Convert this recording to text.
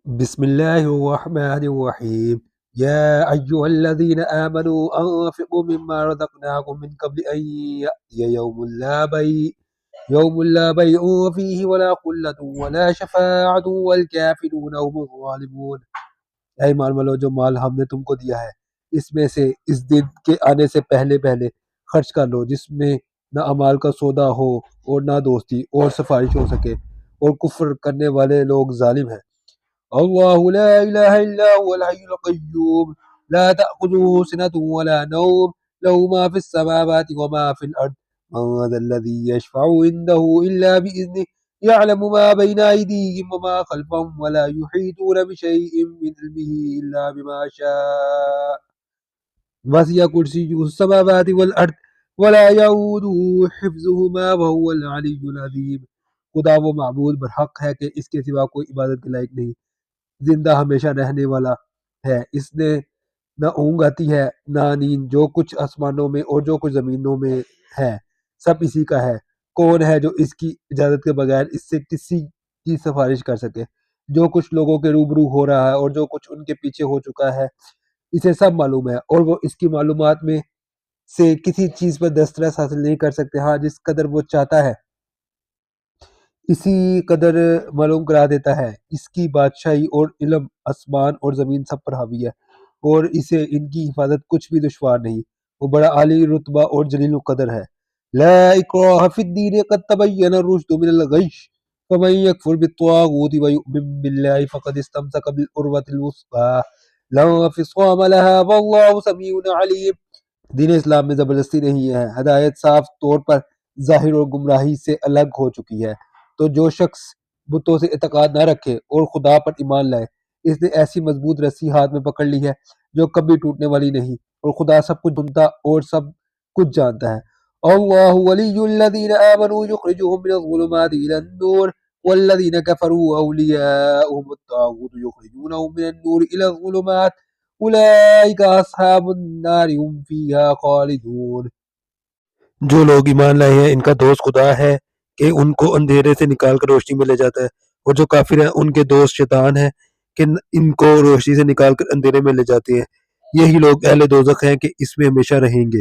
بسم الله الرحمن الرحيم يا أيها الذين آمنوا أنفقوا مما رزقناكم من قبل أن يأتي يوم لا بيع فيه ولا خلة ولا شفاعة والكافرون هم الظالمون۔ اے ایمان والو، جو مال ہم نے تم کو دیا ہے اس میں سے اس دن کے آنے سے پہلے پہلے خرچ کر لو، جس میں نہ امال کا سودا ہو اور نہ دوستی اور سفارش ہو سکے، اور کفر کرنے والے لوگ ظالم ہیں۔ الله لا إله إلا هو الحي القيوم لا تأخذه سنة ولا نوم له ما في السماوات وما في الأرض من ذا الذي يشفع عنده إلا بإذنه يعلم ما بين أيديهم وما خلفهم ولا يحيطون بشيء من علمه إلا بما شاء وسع كرسيه السماوات والأرض ولا يؤوده حفظهما وهو العلي العظيم۔ خدا وہ معبود برحق ہے کہ اس کے سوا کوئی عبادت کے لائق نہیں، زندہ ہمیشہ رہنے والا ہے، اس نے نہ اونگ آتی ہے نہ نیند، جو کچھ آسمانوں میں اور جو کچھ زمینوں میں ہے سب اسی کا ہے۔ کون ہے جو اس کی اجازت کے بغیر اس سے کسی کی سفارش کر سکے؟ جو کچھ لوگوں کے روبرو ہو رہا ہے اور جو کچھ ان کے پیچھے ہو چکا ہے اسے سب معلوم ہے، اور وہ اس کی معلومات میں سے کسی چیز پر دسترس حاصل نہیں کر سکتے، ہاں جس قدر وہ چاہتا ہے اسی قدر معلوم کرا دیتا ہے۔ اس کی بادشاہی اور علم آسمان اور زمین سب پر حاوی ہے، اور اسے ان کی حفاظت کچھ بھی دشوار نہیں، وہ بڑا عالی رتبہ اور جلیل القدر ہے۔ لا اکراہ فی الدین قد تبین الرشد من الغی فمن یکفر بالطاغوت ویؤمن باللہ فقد استمسک بالعروۃ الوثقی لا انفصام لها واللہ سمیع علیم۔ دین اسلام میں زبردستی نہیں ہے، ہدایت صاف طور پر ظاہر اور گمراہی سے الگ ہو چکی ہے۔ تو جو شخص بتوں سے اعتقاد نہ رکھے اور خدا پر ایمان لائے، اس نے ایسی مضبوط رسی ہاتھ میں پکڑ لی ہے جو کبھی ٹوٹنے والی نہیں، اور خدا سب کچھ سنتا اور سب کچھ جانتا ہے۔ اللہ ولی الذین آمنوا یخرجهم من الظلمات الی النور والذین کفروا اولیاؤهم الطاغوت یخرجونهم من النور الی الظلمات اولئک اصحاب النار هم فیہا خالدون۔ جو لوگ ایمان لائے ہیں ان کا دوست خدا ہے کہ ان کو اندھیرے سے نکال کر روشنی میں لے جاتا ہے، اور جو کافر ہیں ان کے دوست شیطان ہیں کہ ان کو روشنی سے نکال کر اندھیرے میں لے جاتے ہیں۔ یہی لوگ اہل دوزخ ہیں کہ اس میں ہمیشہ رہیں گے۔